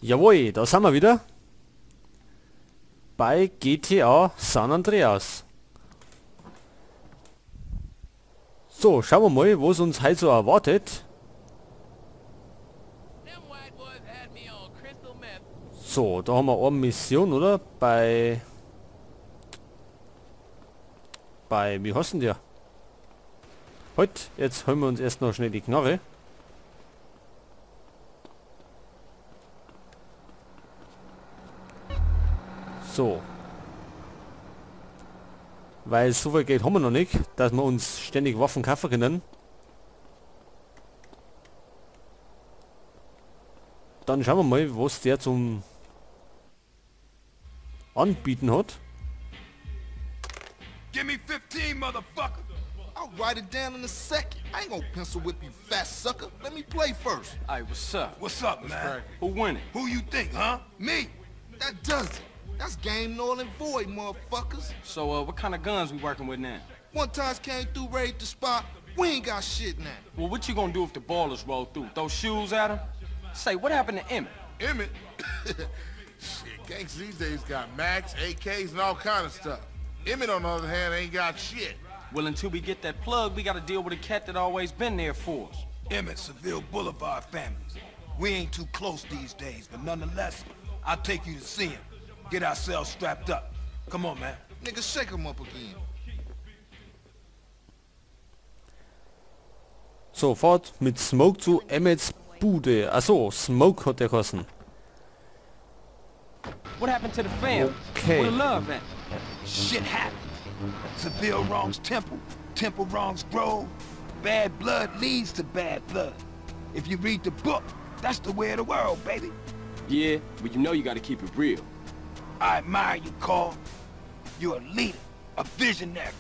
Jawohl, da sind wir wieder. Bei GTA San Andreas. So, schauen wir mal, was uns heute so erwartet. So, da haben wir eine Mission, oder? Bei, wie heißt denn der? Halt, jetzt holen wir uns erst noch schnell die Knarre. So. Weil so viel Geld haben wir noch nicht, dass wir uns ständig Waffen kaufen können. Dann schauen wir mal, was der zum Anbieten hat. Give me 15, motherfucker! I'll write it down in a second. I ain't gonna pencil whip you, fat sucker. Let me play first. Hey, what's up? What's up, man? Who winning? Who you think, huh? Me? That does it. That's game null and void, motherfuckers. So, what kind of guns we working with now? One times came through, raided the spot. We ain't got shit now. Well, what you gonna do if the ballers roll through? Throw shoes at them? Say, what happened to Emmett? Emmett? Shit, gangs these days got Macs, AKs, and all kind of stuff. Emmett, on the other hand, ain't got shit. Well, until we get that plug, we gotta deal with a cat that always been there for us. Emmett, Seville Boulevard families. We ain't too close these days, but nonetheless, I'll take you to see him. Get ourselves strapped up. Come on, man. Nigga, shake 'em up again. Sofort mit Smoke zu Emmets Bude. Achso, Smoke hat der kosten. What happened to the family? Okay. Where the love at? Shit happens. Seville wrongs Temple. Temple wrongs Grove. Bad blood leads to bad blood. If you read the book, that's the way of the world, baby. Yeah, but you know you gotta keep it real. I admire you, Carl. You're a leader, a visionary.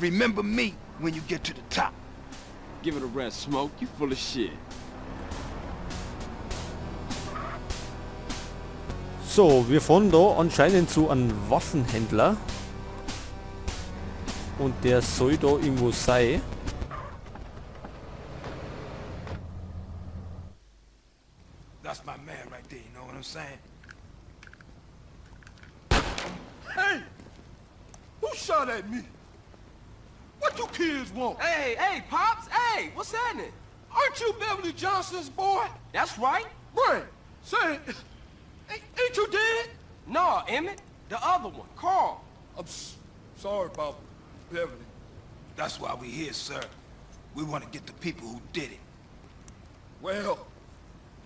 Remember me when you get to the top. Give it a rest, Smoke. You full of shit. So, wir fahren da anscheinend zu einem Waffenhändler. Und der soll da irgendwo sein. That's my man right there, you know what I'm saying? Hey! Who shot at me? What you kids want? Hey, Pops! Hey, what's happening? Aren't you Beverly Johnson's boy? That's right. Brian, say, ain't you dead? No, Emmett. The other one, Carl. I'm sorry about Beverly. That's why we here, sir. We want to get the people who did it. Well,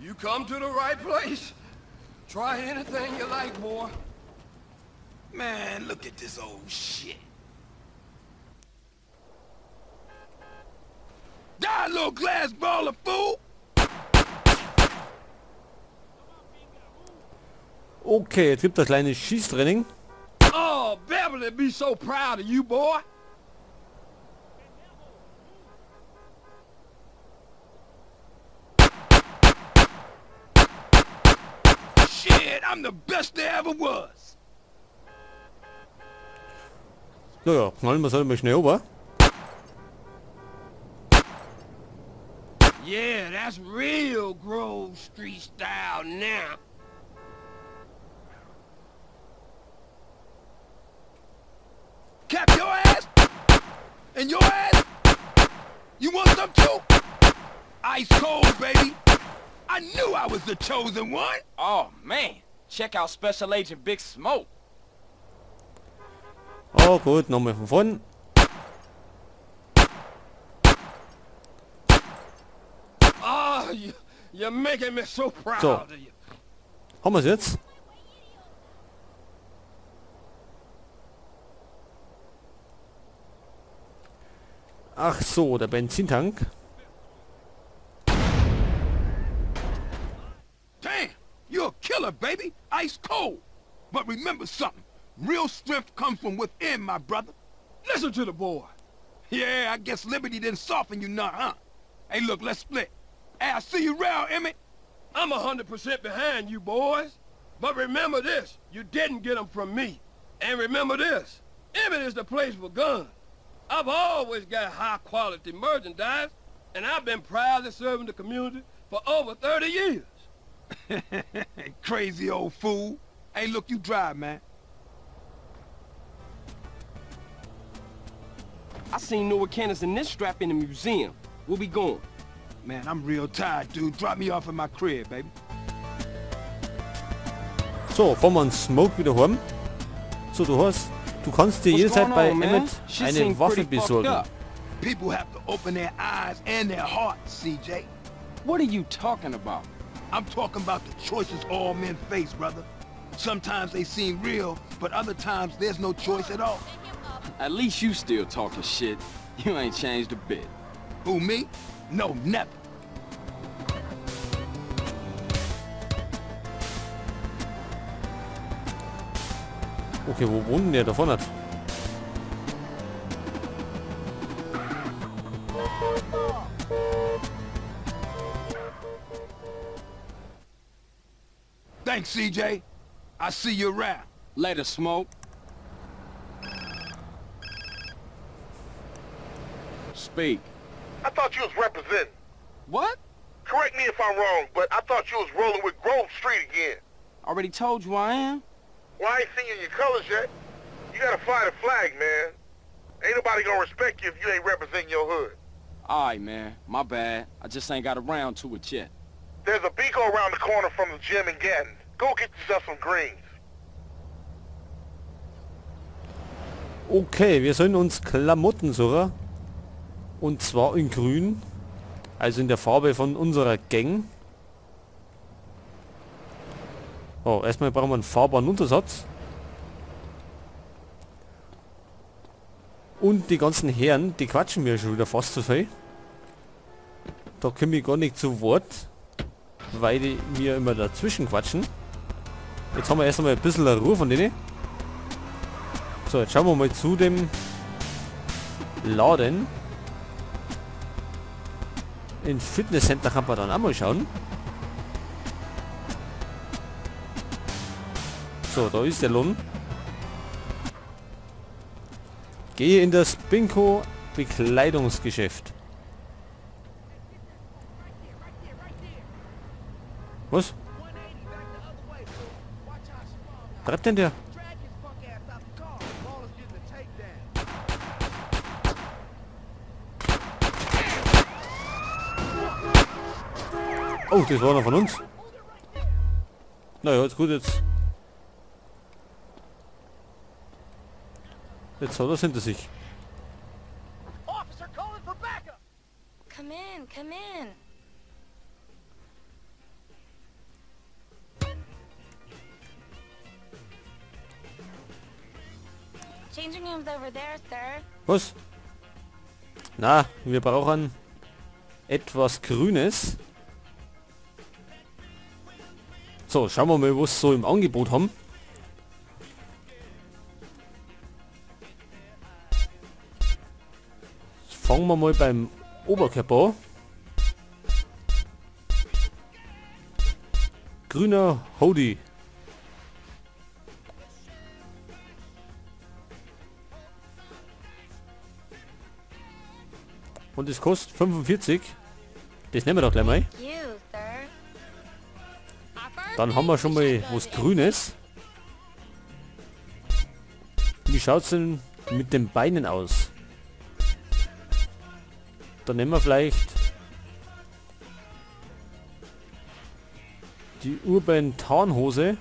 you come to the right place. Try anything you like, boy. Man, look at this old shit. Die, little glass ball of fool! Okay, jetzt gibt es ein kleines Schießtraining. Oh, Beverly be so proud of you, boy. Shit, I'm the best there ever was. So, ja, knallen wir es halt mal schnell ober. Yeah, that's real Grove Street style now. Cap your ass? And your ass? You want some too? Ice cold, baby. I knew I was the chosen one. Oh, man. Check out Special Agent Big Smoke. Oh gut, nochmal von vorn. Oh, you're making me so proud So. of you. Haben wir es jetzt? Ach so, der Benzintank. Damn, you're a killer, baby. Ice cold. But remember something. Real strength comes from within, my brother. Listen to the boy. Yeah, I guess Liberty didn't soften you none, huh? Hey, look, let's split. Hey, I see you around, Emmett. I'm 100% behind you, boys. But remember this, you didn't get them from me. And remember this, Emmett is the place for guns. I've always got high-quality merchandise, and I've been proudly serving the community for over 30 years. Crazy old fool. Hey, look, you drive, man. I seen newer cannons than this strap in the museum. We'll be going. Man, I'm real tired, dude. Drop me off at my crib, baby. So, fahren wir uns Smoke wieder heim. So, du kannst dir What's jederzeit going bei on, man? Emmett Shit eine seem Waffe pretty fucked besorgen. up. People have to open their eyes and their hearts, CJ. What are you talking about? I'm talking about the choices all men face, brother. Sometimes they seem real, but other times there's no choice at all. At least you still talking shit. You ain't changed a bit. Who, me? No, never. Okay, wo wohnt denn der davon hat? Thanks, CJ. I see you around. Later, Smoke. Speak. I thought you was representing. What? Correct me if I'm wrong, but I thought you was rolling with Grove Street again. Already told you I am. Well, I ain't seen your colors yet. You gotta fly the flag, man. Ain't nobody gonna respect you if you ain't representing your hood. Alright, man. My bad. I just ain't got around to it yet. There's a Beaco around the corner from the gym in Gatton. Go get yourself some greens. Okay, wir sollen uns Klamotten suchen. Und zwar in grün. Also in der Farbe von unserer Gang. Oh, erstmal brauchen wir einen fahrbaren Untersatz. Und die ganzen Herren, die quatschen mir schon wieder fast zu viel. Da komme ich gar nicht zu Wort, weil die mir immer dazwischen quatschen. Jetzt haben wir erst einmal ein bisschen Ruhe von denen. So, jetzt schauen wir mal zu dem Laden. In Fitnesscenter kann man dann auch mal schauen. So, da ist der Lohn. Gehe in das Binko Bekleidungsgeschäft. Was? Treibt denn der? Oh, das war noch von uns. Naja, jetzt gut, jetzt. Jetzt hat er es hinter sich. Come in, come in. Changing rooms over there, sir. Was? Na, wir brauchen etwas Grünes. So, schauen wir mal, was so im Angebot haben. Fangen wir mal beim Oberkörper an. Grüner Hoodie. Und es kostet 45. Das nehmen wir doch gleich mal. You, sir. Dann haben wir schon mal was Grünes. Wie schaut es denn mit den Beinen aus? Dann nehmen wir vielleicht die Urban Tarnhose.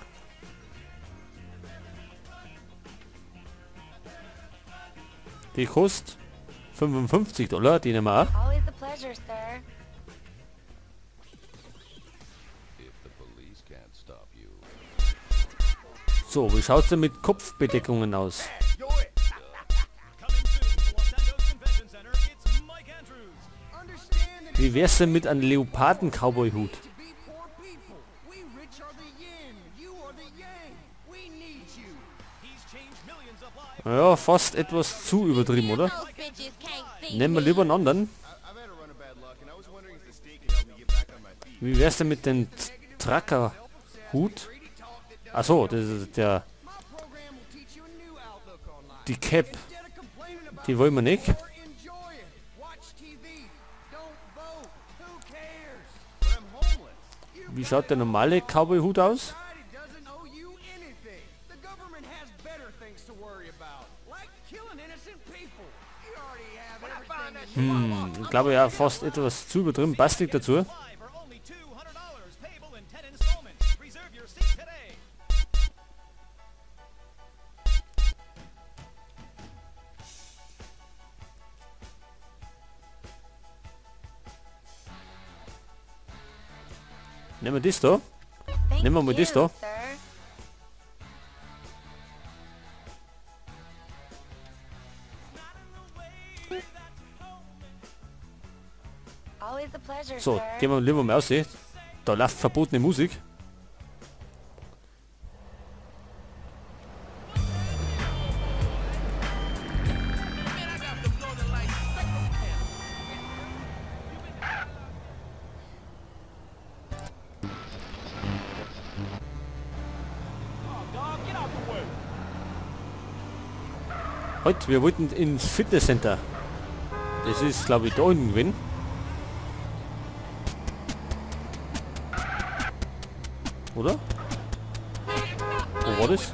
Die kostet $55, die nehmen wir auch. Always a pleasure, sir. So, wie schaut es denn mit Kopfbedeckungen aus? Wie wär's denn mit einem Leoparden-Cowboy-Hut? Ja, fast etwas zu übertrieben, oder? Those bitches can't see Nehmen wir me. lieber einen anderen. Wie wär's denn mit dem Trucker-Hut? Achso, das ist der... Die Cap. Die wollen wir nicht. Wie schaut der normale Cowboy-Hut aus? Ich glaube ja fast etwas zu übertrieben. Bastig dazu. Nehmen wir das da. Nehmen wir mal das da. So, gehen wir lieber mal aussehen. Da läuft verbotene Musik. Heute, wir wollten ins Fitnesscenter. Das ist, glaube ich, da unten gewesen. Oder? Wo war das?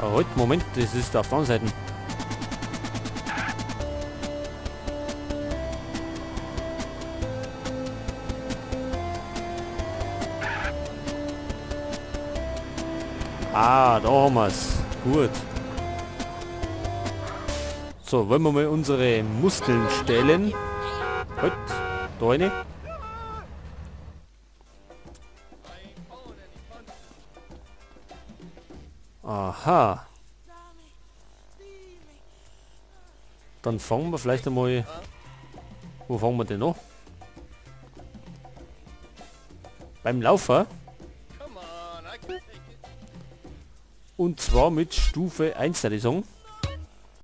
Ah, halt, Moment, das ist auf der anderen Seite. Ah, da haben wir es. Gut. So, wollen wir mal unsere Muskeln stellen. Halt, da eine. Aha. Dann fangen wir vielleicht einmal... Wo fangen wir denn noch? Beim Laufer. Und zwar mit Stufe 1, würde ich sagen.